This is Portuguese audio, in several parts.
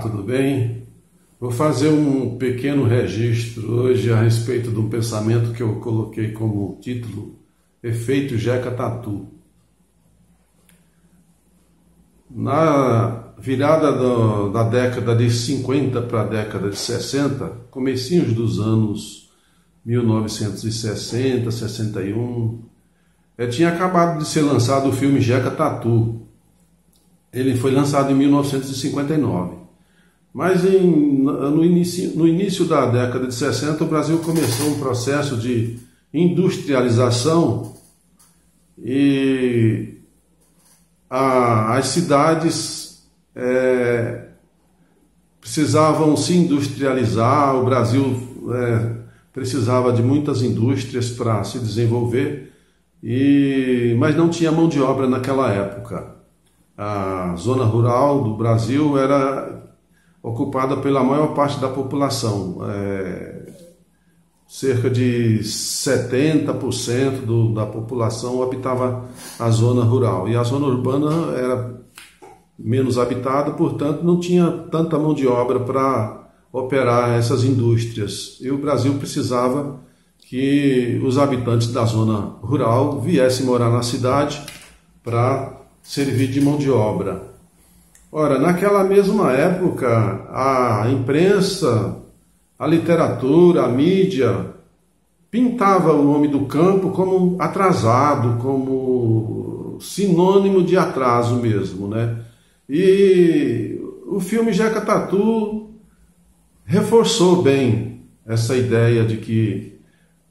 tudo bem? Vou fazer um pequeno registro hoje a respeito de um pensamento que eu coloquei como título: Efeito Jeca Tatu. Na virada da década de 50 para a década de 60, comecinhos dos anos 1960, 61, tinha acabado de ser lançado o filme Jeca Tatu. Ele foi lançado em 1959. Mas no início da década de 60, o Brasil começou um processo de industrialização e as cidades precisavam se industrializar. O Brasil precisava de muitas indústrias para se desenvolver, mas não tinha mão de obra naquela época. A zona rural do Brasil era ocupada pela maior parte da população. Cerca de 70% da população habitava a zona rural. E a zona urbana era menos habitada, portanto não tinha tanta mão de obra para operar essas indústrias. E o Brasil precisava que os habitantes da zona rural viessem morar na cidade para servir de mão de obra. Ora, naquela mesma época, a imprensa, a literatura, a mídia pintava o homem do campo como atrasado, como sinônimo de atraso mesmo, né? E o filme Jeca Tatu reforçou bem essa ideia de que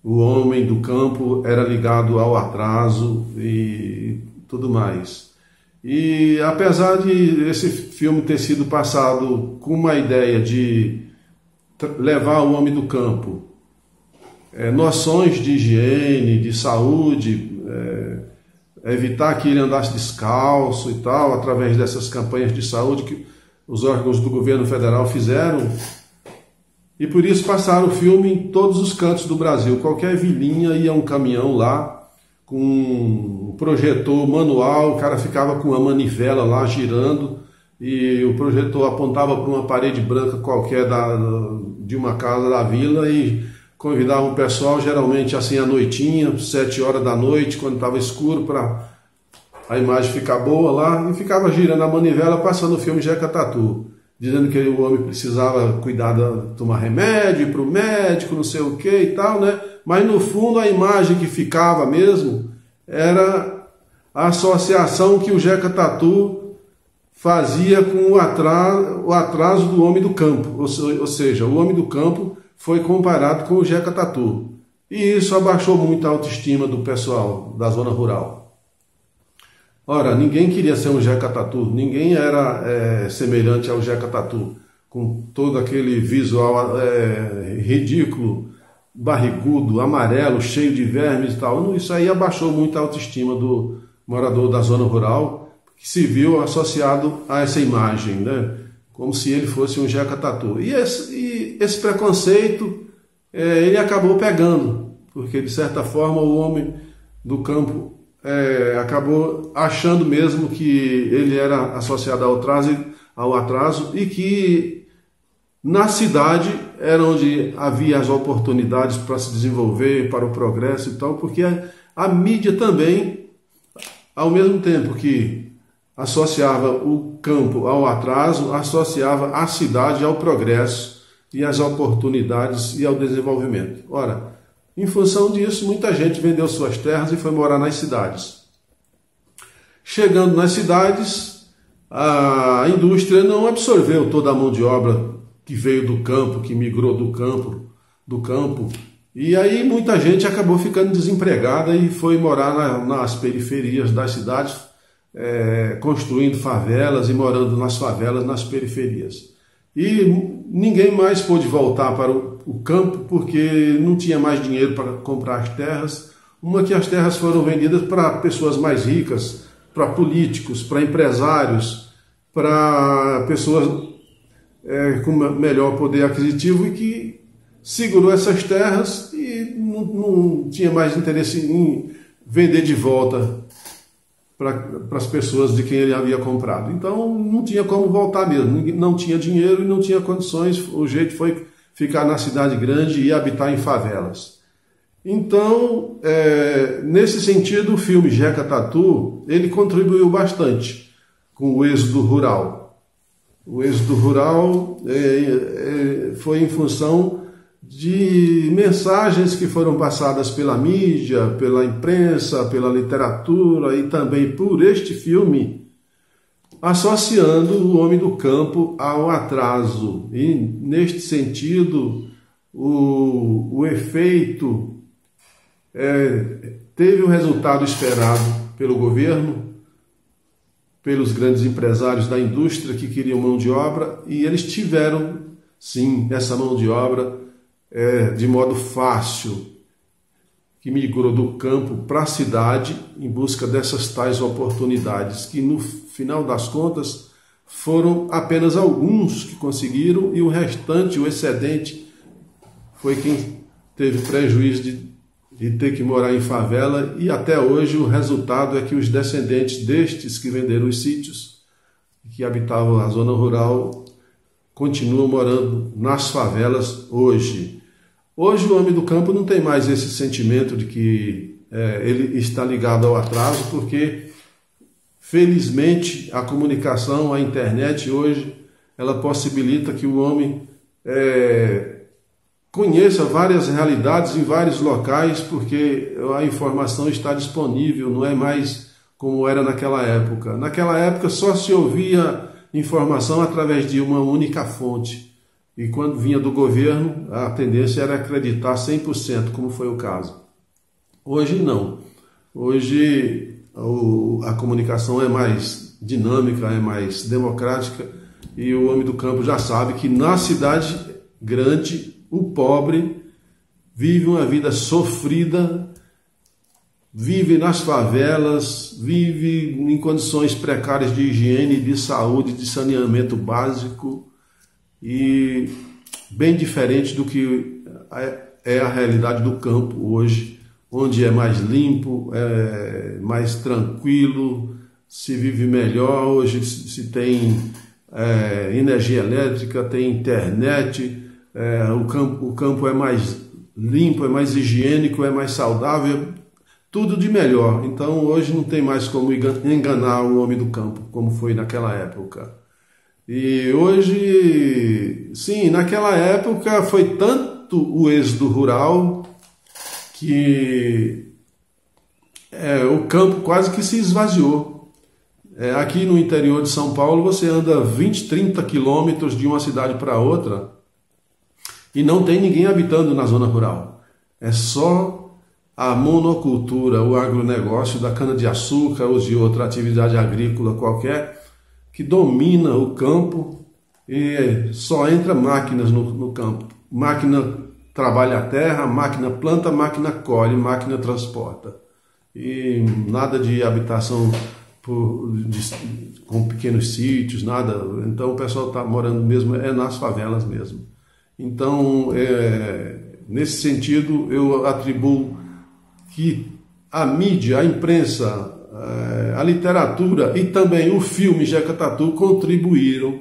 o homem do campo era ligado ao atraso e tudo mais. E apesar de esse filme ter sido passado com uma ideia de levar o homem do campo noções de higiene, de saúde, evitar que ele andasse descalço e tal, através dessas campanhas de saúde que os órgãos do governo federal fizeram, e por isso passaram o filme em todos os cantos do Brasil. Qualquer vilinha ia um caminhão lá, com um projetor manual, o cara ficava com uma manivela lá girando e o projetor apontava para uma parede branca qualquer de uma casa da vila e convidava o pessoal, geralmente assim à noitinha, 7 horas da noite, quando estava escuro, para a imagem ficar boa lá, e ficava girando a manivela, passando o filme Jeca Tatu, dizendo que o homem precisava cuidar, tomar remédio, ir para o médico, não sei o que e tal, né? Mas no fundo a imagem que ficava mesmo era a associação que o Jeca Tatu fazia com o atraso do homem do campo, ou seja, o homem do campo foi comparado com o Jeca Tatu. E isso abaixou muito a autoestima do pessoal da zona rural. Ora, ninguém queria ser um Jeca Tatu, ninguém era semelhante ao Jeca Tatu, com todo aquele visual ridículo, barrigudo, amarelo, cheio de vermes e tal. Isso aí abaixou muito a autoestima do morador da zona rural, que se viu associado a essa imagem, né? Como se ele fosse um Jeca Tatu. E esse preconceito, ele acabou pegando, porque de certa forma o homem do campo acabou achando mesmo que ele era associado ao atraso e que na cidade era onde havia as oportunidades para se desenvolver, para o progresso e tal, porque a mídia também, ao mesmo tempo que associava o campo ao atraso, associava a cidade ao progresso e às oportunidades e ao desenvolvimento. Ora, em função disso, muita gente vendeu suas terras e foi morar nas cidades. Chegando nas cidades, a indústria não absorveu toda a mão de obra que veio do campo, que migrou do campo, e aí muita gente acabou ficando desempregada e foi morar nas periferias das cidades, construindo favelas e morando nas favelas, nas periferias. E ninguém mais pôde voltar para o campo porque não tinha mais dinheiro para comprar as terras, que as terras foram vendidas para pessoas mais ricas, para políticos, para empresários, para pessoas com melhor poder aquisitivo, e que segurou essas terras e não tinha mais interesse em vender de volta para as pessoas de quem ele havia comprado. Então não tinha como voltar mesmo, não tinha dinheiro e não tinha condições, o jeito foi ficar na cidade grande e habitar em favelas. Então, nesse sentido, o filme Jeca Tatu, ele contribuiu bastante com o êxodo rural. O êxodo rural foi em função de mensagens que foram passadas pela mídia, pela imprensa, pela literatura e também por este filme, associando o homem do campo ao atraso. E, neste sentido, o efeito teve o resultado esperado pelo governo, pelos grandes empresários da indústria que queriam mão de obra, e eles tiveram, sim, essa mão de obra de modo fácil, que migrou do campo para a cidade em busca dessas tais oportunidades, que no final das contas foram apenas alguns que conseguiram, e o restante, o excedente, foi quem teve prejuízo de ter que morar em favela, e até hoje o resultado é que os descendentes destes que venderam os sítios, que habitavam a zona rural, continuam morando nas favelas hoje. Hoje o homem do campo não tem mais esse sentimento de que ele está ligado ao atraso, porque felizmente a comunicação, a internet hoje, ela possibilita que o homem conheça várias realidades em vários locais, porque a informação está disponível, não é mais como era naquela época. Naquela época só se ouvia informação através de uma única fonte. E quando vinha do governo, a tendência era acreditar 100%, como foi o caso. Hoje não. Hoje a comunicação é mais dinâmica, é mais democrática, e o homem do campo já sabe que na cidade grande, o pobre vive uma vida sofrida, vive nas favelas, vive em condições precárias de higiene, de saúde, de saneamento básico, e bem diferente do que é a realidade do campo hoje, onde é mais limpo, é mais tranquilo, se vive melhor. Hoje se tem energia elétrica, tem internet, o campo é mais limpo, é mais higiênico, é mais saudável, tudo de melhor. Então hoje não tem mais como enganar o homem do campo, como foi naquela época. E hoje, sim, naquela época foi tanto o êxodo rural que o campo quase que se esvaziou. Aqui no interior de São Paulo você anda 20, 30 quilômetros de uma cidade para outra e não tem ninguém habitando na zona rural. É só a monocultura, o agronegócio da cana-de-açúcar ou de outra atividade agrícola qualquer, que domina o campo, e só entra máquinas no campo. Máquina trabalha a terra, máquina planta, máquina colhe, máquina transporta. E nada de habitação com pequenos sítios, nada. Então o pessoal está morando mesmo nas favelas mesmo. Então, nesse sentido, eu atribuo que a mídia, a imprensa, a literatura e também o filme Jeca Tatu contribuíram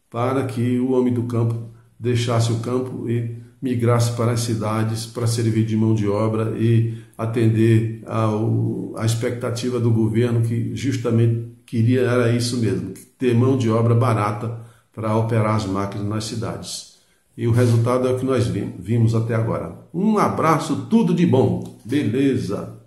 para que o homem do campo deixasse o campo e migrasse para as cidades para servir de mão de obra e atender à expectativa do governo, que justamente queria, era isso mesmo, ter mão de obra barata para operar as máquinas nas cidades. E o resultado é o que nós vimos até agora. Um abraço, tudo de bom. Beleza!